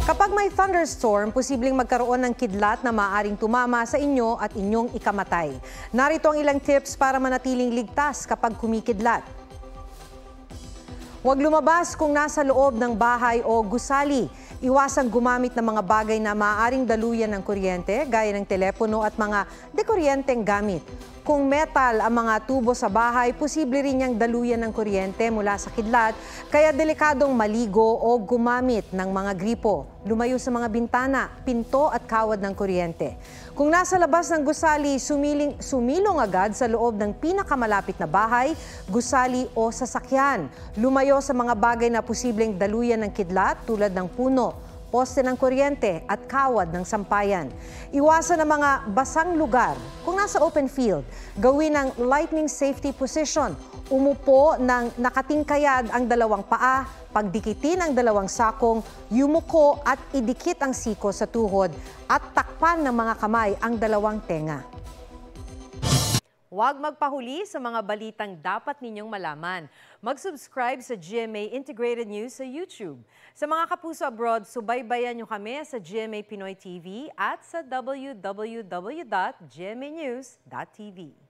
Kapag may thunderstorm, posibleng magkaroon ng kidlat na maaaring tumama sa inyo at inyong ikamatay. Narito ang ilang tips para manatiling ligtas kapag kumikidlat. Huwag lumabas kung nasa loob ng bahay o gusali. Iwasang gumamit ng mga bagay na maaaring daluyan ng kuryente, gaya ng telepono at mga dekuryenteng gamit. Kung metal ang mga tubo sa bahay, posible rin niyang daluyan ng kuryente mula sa kidlat, kaya delikadong maligo o gumamit ng mga gripo. Lumayo sa mga bintana, pinto at kawad ng kuryente. Kung nasa labas ng gusali, sumilong agad sa loob ng pinakamalapit na bahay, gusali o sasakyan. Lumayo sa mga bagay na posibleng daluyan ng kidlat tulad ng puno, poste ng kuryente at kawad ng sampayan. Iwasan ang mga basang lugar. Kung nasa open field, gawin ang lightning safety position. Umupo ng nakatingkayad ang dalawang paa, pagdikitin ang dalawang sakong, yumuko at idikit ang siko sa tuhod at takpan ng mga kamay ang dalawang tenga. Huwag magpahuli sa mga balitang dapat ninyong malaman. Mag-subscribe sa GMA Integrated News sa YouTube. Sa mga kapuso abroad, subaybayan nyo kami sa GMA Pinoy TV at sa www.gmanews.tv.